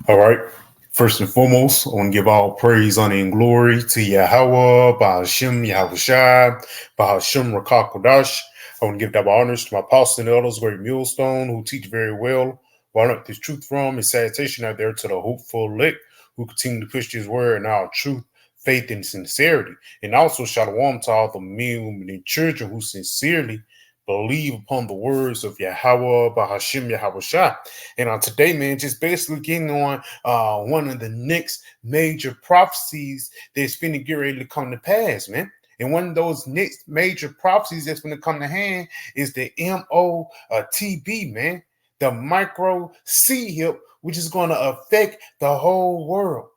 All right. First and foremost, I want to give all praise, honor, and glory to Yahweh, Bahashim, Yahushai, Bahashim, Rakakodash. I want to give double honors to my apostles and elders, great millstone, who teach very well. Where I learned this truth from, and salutation out there to the hopeful elect who continue to push this word in our truth, faith, and sincerity. And also, shalom to all the men and children who sincerely believe upon the words of Yahweh, Bahashim, Yahushai. And on today, man, just basically getting on one of the next major prophecies that's finna get ready to come to pass, man. And one of those next major prophecies that's going to come to hand is the MOTB, man, the micro C-hip, which is going to affect the whole world.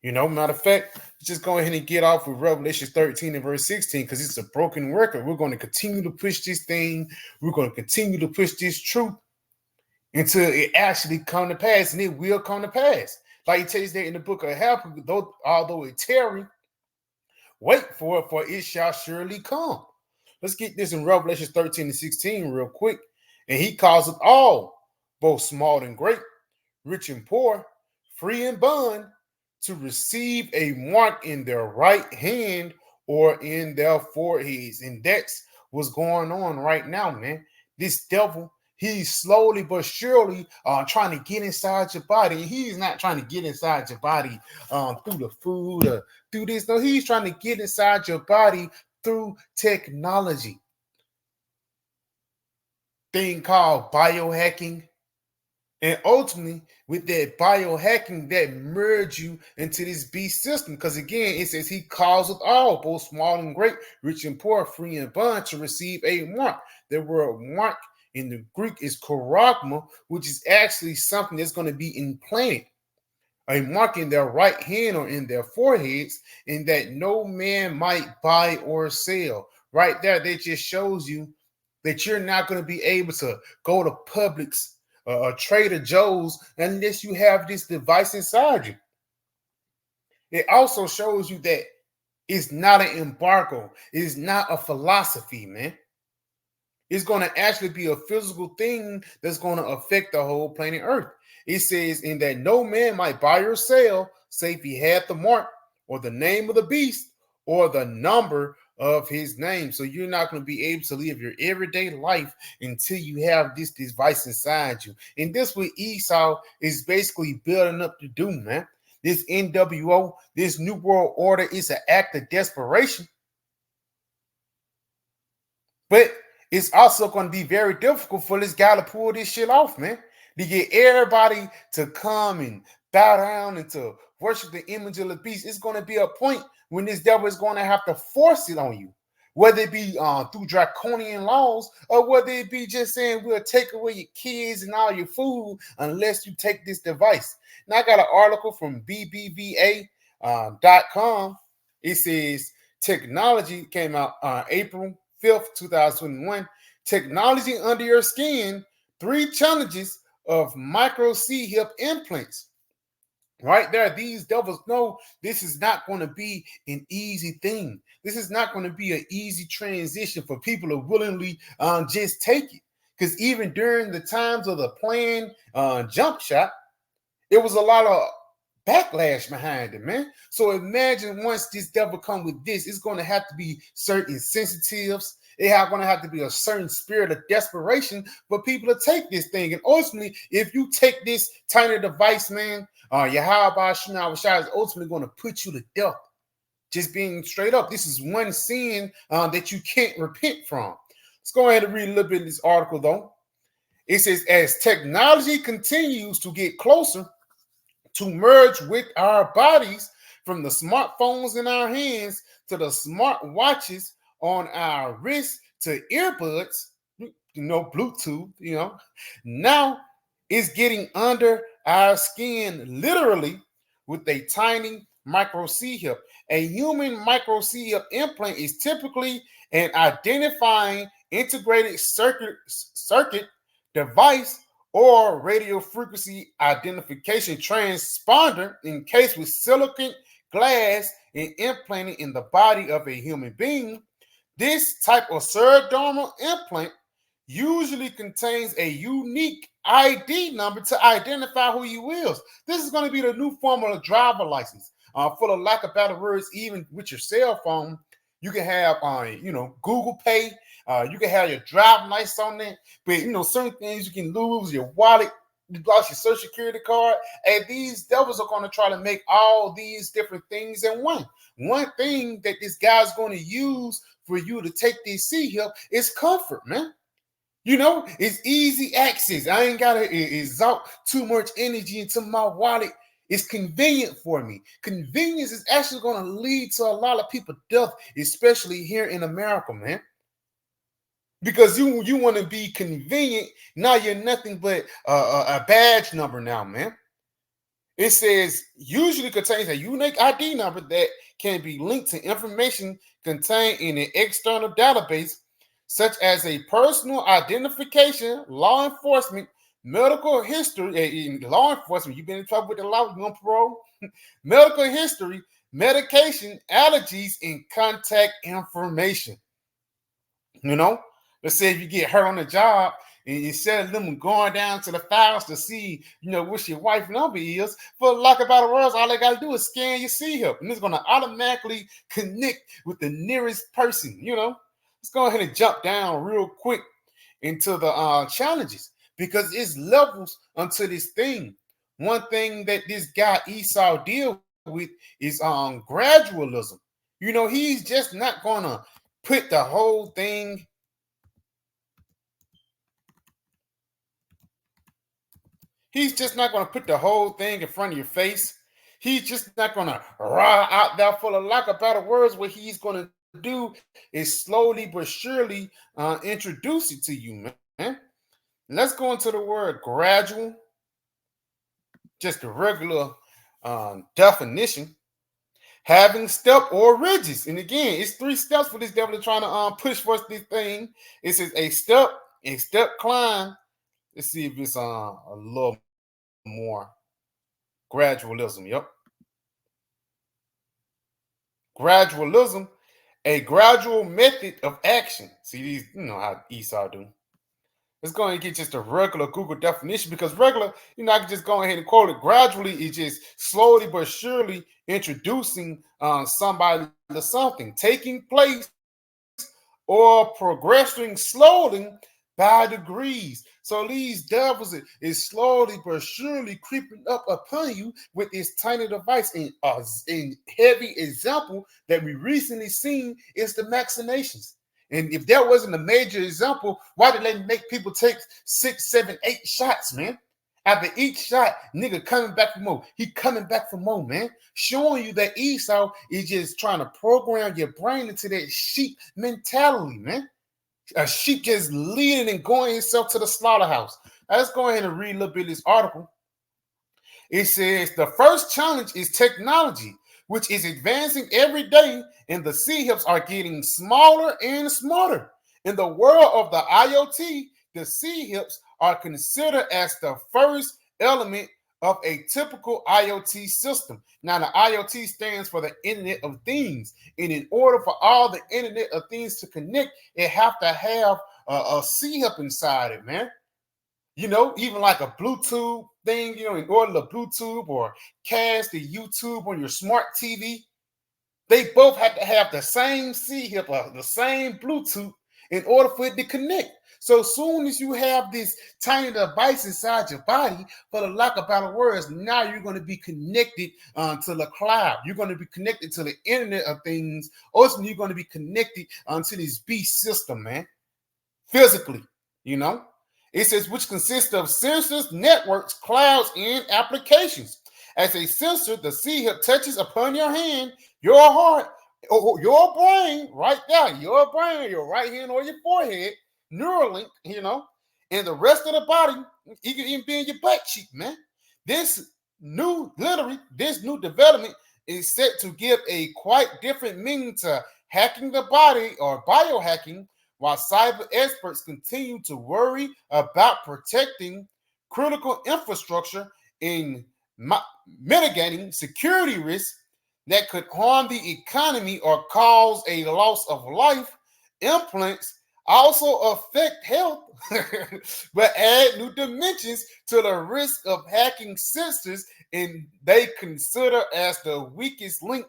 You know, matter of fact, just go ahead and get off with Revelation 13 and verse 16 because it's a broken record. We're going to continue to push this thing. We're going to continue to push this truth until it actually come to pass, and it will come to pass. Like it tells that in the book of Habakkuk, although it tarry, wait for it shall surely come. Let's get this in Revelation 13 and 16 real quick. And he calls it all, both small and great, rich and poor, free and bond, to receive a mark in their right hand or in their foreheads. And that's what's going on right now, man. This devil, he's slowly but surely trying to get inside your body. And he's not trying to get inside your body through the food or through this. No, he's trying to get inside your body through technology. Thing called biohacking. And ultimately, with that biohacking, that merge you into this beast system. Because again, it says he calls it all, both small and great, rich and poor, free and bond, to receive a mark. The word mark in the Greek is charagma, which is actually something that's going to be implanted. A mark in their right hand or in their foreheads, and that no man might buy or sell. Right there, that just shows you that you're not going to be able to go to Publix, Trader Joe's, unless you have this device inside you. It also shows you that it's not an embargo. It is not a philosophy, man. It's going to actually be a physical thing that's going to affect the whole planet Earth. It says, in that no man might buy or sell, say if he had the mark or the name of the beast or the number of his name. So you're not going to be able to live your everyday life until you have this device inside you. And this what Esau is basically building up to do, man. This NWO, this New World Order, is an act of desperation. But it's also going to be very difficult for this guy to pull this shit off, man. To get everybody to come and bow down and to worship the image of the beast. It's going to be a point when this devil is going to have to force it on you, whether it be through draconian laws or whether it be just saying we'll take away your kids and all your food unless you take this device. Now, I got an article from BBVA.com. It says technology came out April 5th, 2021. Technology under your skin, 3 challenges of micro C-hip implants. Right there, these devils know this is not going to be an easy thing. This is not going to be an easy transition for people to willingly just take it. Because even during the times of the planned jump shot, it was a lot of backlash behind it, man. So imagine once this devil come with this, it's going to have to be certain sensitives. It's going to have to be a certain spirit of desperation for people to take this thing. And ultimately, if you take this tiny device, man, Yahweh Shai is ultimately going to put you to death. Just being straight up, this is one sin that you can't repent from. Let's go ahead and read a little bit of this article, though. It says, as technology continues to get closer to merge with our bodies, from the smartphones in our hands to the smart watches on our wrists to earbuds, Bluetooth, now it's getting under our skin literally with a tiny micro C-hip. A human micro C-hip implant is typically an identifying integrated circuit device or radio frequency identification transponder encased with silicon glass and implanted in the body of a human being. This type of subdermal implant usually contains a unique ID number to identify who you is. This is going to be the new form of a driver license. For the lack of better words, even with your cell phone, you can have, Google Pay. You can have your driving license on there, but certain things you can lose your wallet. You lost your social security card, and these devils are going to try to make all these different things in one. One thing that this guy's going to use for you to take this C-Hip is comfort, man. It's easy access. I ain't gotta exalt too much energy into my wallet. It's convenient for me. Convenience is actually going to lead to a lot of people death, especially here in America, man. Because you want to be convenient. Now you're nothing but a badge number now, man. It says usually contains a unique ID number that can be linked to information contained in an external database, such as a personal identification, law enforcement, medical history. In law enforcement, you've been in trouble with the law, you on parole, medical history, medication, allergies, and contact information. Let's say if you get hurt on the job, and instead of them going down to the files to see, what your wife number is, for lack of better words, all they got to do is scan your C-Hip, and it's going to automatically connect with the nearest person. Let's go ahead and jump down real quick into the challenges, because it's levels unto this thing. One thing that this guy Esau deal with is gradualism. He's just not going to put the whole thing. He's just not going to put the whole thing in front of your face. He's just not going to raw out there for the lack of better words. What he's going to do is slowly but surely introduce it to you, man. Let's go into the word gradual. Just a regular definition. Having step or ridges. And again, it's 3 steps for this devil to trying to push for this thing. It says a step climb. Let's see if it's a little more gradualism. Yep. Gradualism, a gradual method of action. See these, how Esau do. Let's go ahead and get just a regular Google definition, because regular, I can just go ahead and quote it. Gradually is just slowly but surely introducing somebody to something, taking place or progressing slowly by degrees. So these devils is slowly but surely creeping up upon you with this tiny device. And in heavy example that we recently seen is the vaccinations. And if that wasn't a major example, why did they make people take 6, 7, 8 shots, man? After each shot, nigga coming back for more. He coming back for more, man. Showing you that Esau is just trying to program your brain into that sheep mentality, man. A sheep just leading and going himself to the slaughterhouse. Now, let's go ahead and read a little bit of this article. It says the first challenge is technology, which is advancing every day, and the C-Hips are getting smaller and smarter. In the world of the IoT, the C-Hips are considered as the first element of a typical IoT system. Now, the IoT stands for the Internet of Things. And in order for all the Internet of Things to connect, it have to have a C-Hip inside it, man. Even like a Bluetooth thing, in order to Bluetooth or cast the YouTube on your smart TV, they both have to have the same C-Hip or the same Bluetooth in order for it to connect. So as soon as you have this tiny device inside your body, for the lack of better words, now you're going to be connected to the cloud. You're going to be connected to the Internet of Things. Also, you're going to be connected to this beast system, man. Physically, It says which consists of sensors, networks, clouds, and applications. As a sensor, the C-Hip touches upon your hand, your heart, or your brain, right there, your brain, your right hand or your forehead, Neuralink, and the rest of the body. You can even be in your butt cheek, man. This new development is set to give a quite different meaning to hacking the body or biohacking, while cyber experts continue to worry about protecting critical infrastructure and mitigating security risks that could harm the economy or cause a loss of life. Implants also affect health, but add new dimensions to the risk of hacking sensors, and they consider as the weakest link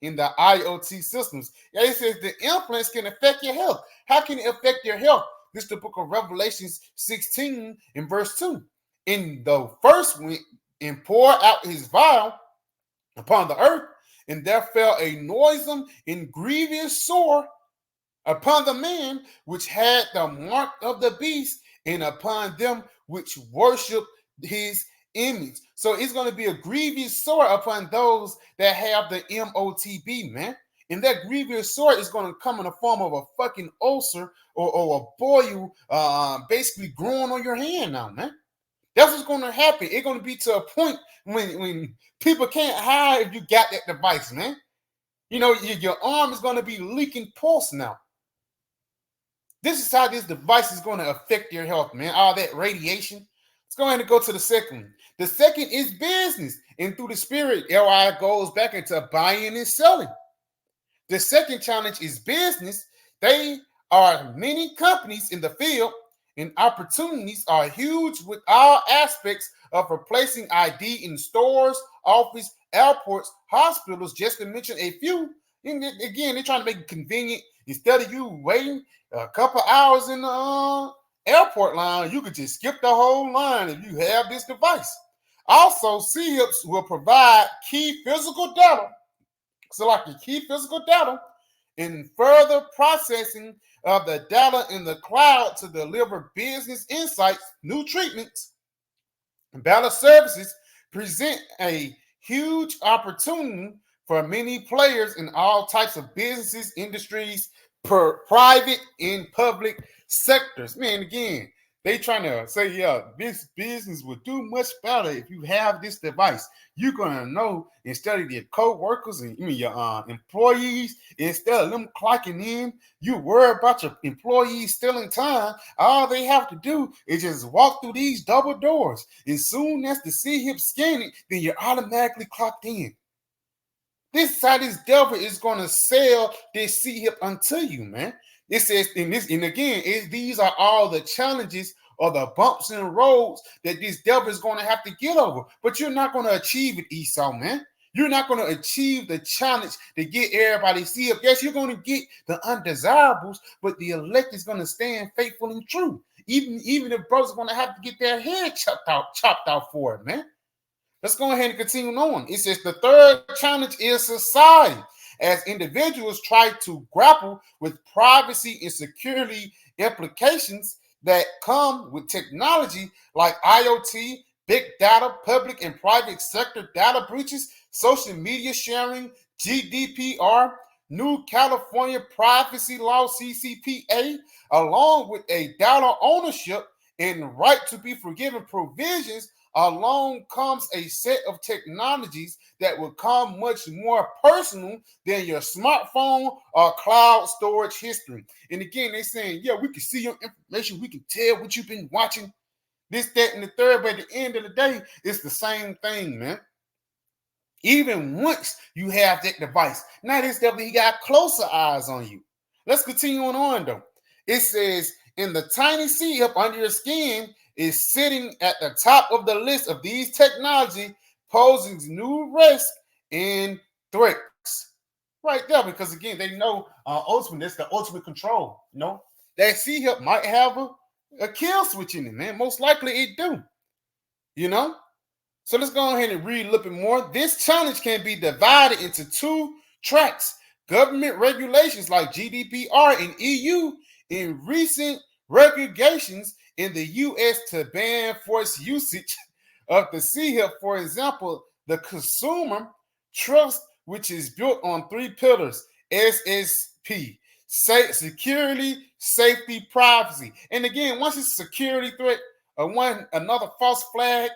in the IoT systems. Yeah, it says the implants can affect your health. How can it affect your health? This is the book of Revelations 16 in verse 2. In the first went and poured out his vial upon the earth, and there fell a noisome and grievous sore upon the man which had the mark of the beast, and upon them which worship his image. So it's going to be a grievous sore upon those that have the MOTB, man. And that grievous sore is going to come in the form of a fucking ulcer or a boil basically growing on your hand now, man. That's what's going to happen. It's going to be to a point when people can't hide if you got that device, man. You know, your arm is going to be leaking pulse now. This is how this device is going to affect your health, man. All that radiation. Let's go ahead and go to the second one. The second is business. And through the spirit, LI goes back into buying and selling. The second challenge is business. They are many companies in the field, and opportunities are huge with all aspects of replacing ID in stores, office, airports, hospitals, just to mention a few. And again, they're trying to make it convenient. Instead of you waiting a couple hours in the airport line, you could just skip the whole line if you have this device. Also, C-Hips will provide key physical data. So like the key physical data and further processing of the data in the cloud to deliver business insights, new treatments, and better services present a huge opportunity for many players in all types of businesses, industries, private and public sectors. Man, again, they trying to say, yeah, this business will do much better if you have this device. You're gonna know instead of your co-workers and your employees, instead of them clocking in, you worry about your employees stealing time. All they have to do is just walk through these double doors. As soon as the C-Hip scan it, then you're automatically clocked in. This is how this devil is going to sell this C-Hip unto you, man. It says in this, and again, these are all the challenges or the bumps in the roads that this devil is going to have to get over. But you're not going to achieve it, Esau, man. You're not going to achieve the challenge to get everybody C-Hip. Yes, you're going to get the undesirables, but the elect is going to stand faithful and true. Even if brothers are going to have to get their head chopped out for it, man. Let's go ahead and continue on. It says the third challenge is society. As individuals try to grapple with privacy and security implications that come with technology like IoT, big data, public and private sector data breaches, social media sharing, GDPR, new California privacy law, CCPA, along with a data ownership and right to be forgiven provisions, along comes a set of technologies that will come much more personal than your smartphone or cloud storage history. And again, they're saying, yeah, we can see your information. We can tell what you've been watching, this, that, and the third. But at the end of the day, it's the same thing, man. Even once you have that device, now this devil, he got closer eyes on you. Let's continue on though. It says, in the tiny C-Hip under your skin is sitting at the top of the list of these technology posing new risks and threats. Right there, because again, they know ultimately that's the ultimate control. You know, that C-Hip might have a kill switch in it, man. Most likely it do. You know? So let's go ahead and read a little bit more. This challenge can be divided into two tracks. Government regulations like GDPR and EU in recent regulations in the U.S. to ban forced usage of the C-Hip. For example, the consumer trust, which is built on three pillars, SSP, security, safety, privacy. And again, once it's a security threat or another false flag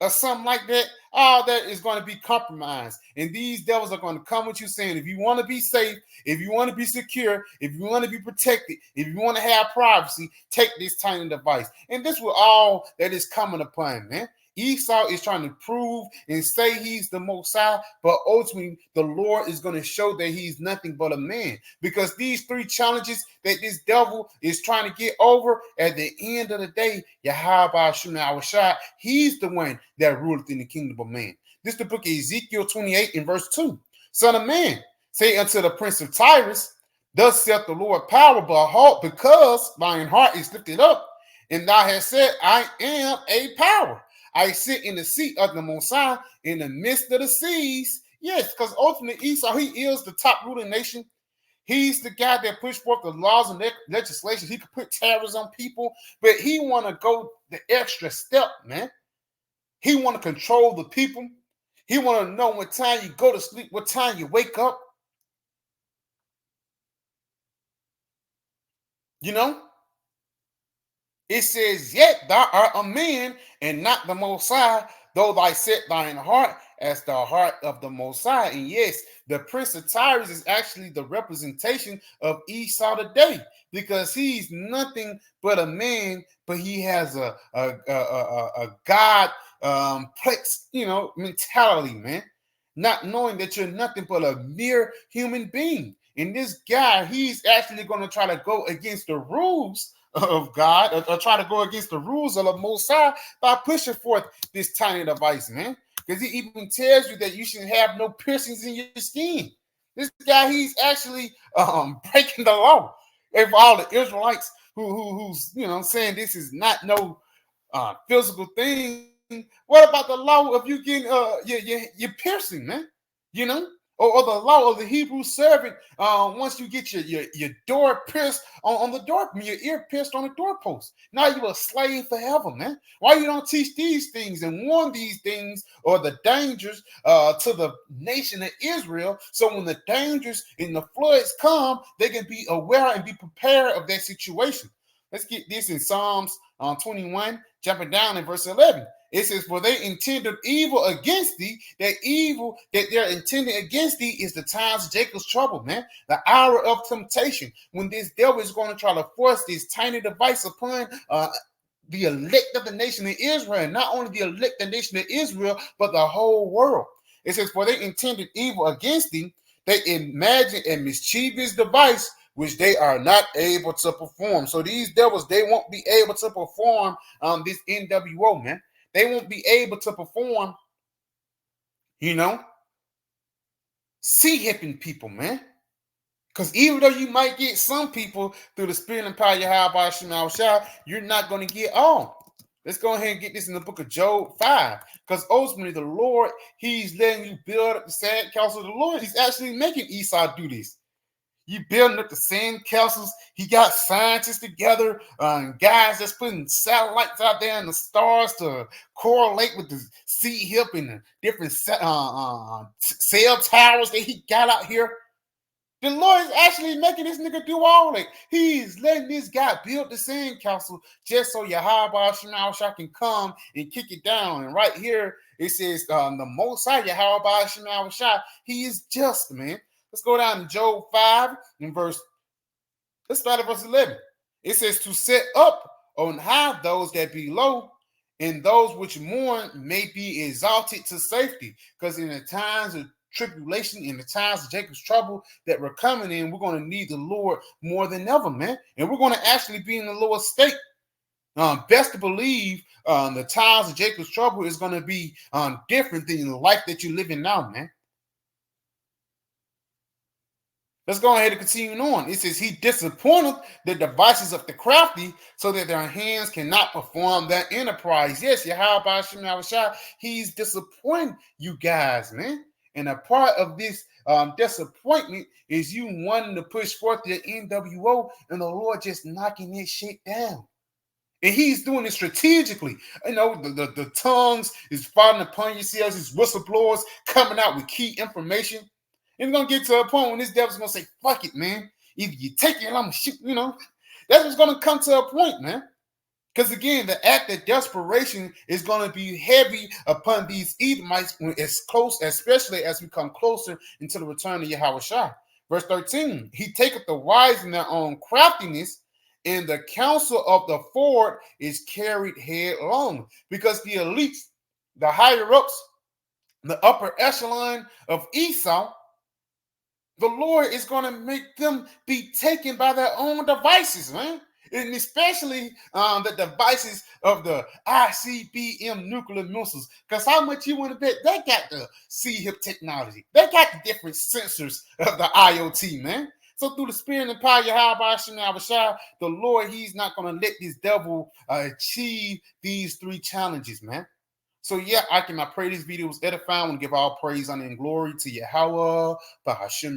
or something like that, all that is going to be compromised. And these devils are going to come with you saying, if you want to be safe, if you want to be secure, if you want to be protected, if you want to have privacy, take this tiny device. And this will all that is coming upon, man. Esau is trying to prove and say he's the Most High, but ultimately the Lord is going to show that he's nothing but a man. Because these three challenges that this devil is trying to get over, at the end of the day, Yahweh Shai, he's the one that ruleth in the kingdom of man. This is the book of Ezekiel 28 in verse 2. Son of man, say unto the prince of Tyrus, thus saith the Lord power, but halt, because thine heart is lifted up, and thou hast said, I am a power. I sit in the seat of the Most High in the midst of the seas. Yes, because ultimately Esau, he is the top ruling nation. He's the guy that pushed forth the laws and legislation. He could put tariffs on people, but he want to go the extra step, man. He want to control the people. He want to know what time you go to sleep, what time you wake up. You know? It says, yet thou art a man and not the Most High, though thy set thine heart as the heart of the Most High. And yes, the Prince of Tyrus is actually the representation of Esau today, because he's nothing but a man, but he has a God plex, mentality, man. Not knowing that you're nothing but a mere human being. And this guy, he's actually going to try to go against the rules of God, or try to go against the rules of the Most High by pushing forth this tiny device, man. Because he even tells you that you should have no piercings in your skin. This guy, he's actually breaking the law. And for all the Israelites who's saying this is not no physical thing, what about the law of you getting your piercing, man? You know? Or the law of the Hebrew servant, once you get your door pierced on the door, your ear pierced on the doorpost. Now you're a slave forever, man. Why you don't teach these things and warn these things or the dangers to the nation of Israel, so when the dangers and the floods come, they can be aware and be prepared of that situation. Let's get this in Psalms 21, jumping down in verse 11. It says, for they intended evil against thee. That evil that they're intending against thee is the times of Jacob's trouble, man. The hour of temptation, when this devil is going to try to force this tiny device upon the elect of the nation of Israel. And not only the elect of the nation of Israel, but the whole world. It says, for they intended evil against thee. They imagine a mischievous device which they are not able to perform. So these devils, they won't be able to perform this NWO, man. They won't be able to perform, C-hipping people, man. Because even though you might get some people through the spirit and power of Yahweh Shai, you're not going to get all. Let's go ahead and get this in the book of Job 5. Because ultimately the Lord, he's letting you build up the sand castle of the Lord. He's actually making Esau do this. You building up the sand castles. He got scientists together, guys that's putting satellites out there in the stars to correlate with the C-Hip and the different cell towers that he got out here. The Lord is actually making this nigga do all that. He's letting this guy build the sand castle just so Yahweh Shai can come and kick it down. And right here, it says the Most High Yahweh Shai, he is just, man. Let's go down to Job 5 and let's start at verse 11. It says, to set up on high those that be low, and those which mourn may be exalted to safety. Because in the times of tribulation, in the times of Jacob's trouble that we're coming in, we're going to need the Lord more than ever, man. And we're going to actually be in the lower state. Best to believe the times of Jacob's trouble is going to be different than the life that you're living now, man. Let's go ahead and continue on. It says, he disappointed the devices of the crafty so that their hands cannot perform their enterprise. Yes, Yahweh Shai, he's disappointing you guys, man. And a part of this disappointment is you wanting to push forth the NWO and the Lord just knocking this shit down. And he's doing it strategically. The tongues is falling upon yourselves, these whistleblowers coming out with key information. And it's going to get to a point when this devil's going to say, fuck it, man. Either you take it or I'm going to shoot, That's what's going to come to a point, man. Because again, the act of desperation is going to be heavy upon these Edomites when it's close, especially as we come closer into the return of Yahweh Shai. Verse 13, he taketh the wise in their own craftiness, and the counsel of the forward is carried headlong. Because the elites, the higher ups, the upper echelon of Esau, the Lord is going to make them be taken by their own devices, man. And especially the devices of the ICBM nuclear missiles. Because how much you want to bet they got the C-Hip technology? They got the different sensors of the IoT, man. So through the spirit and power of Yahweh, the Lord, he's not going to let this devil achieve these three challenges, man. So yeah, I pray this video was edifying. I want to give all praise, honor, and glory to Yahweh, Bahashim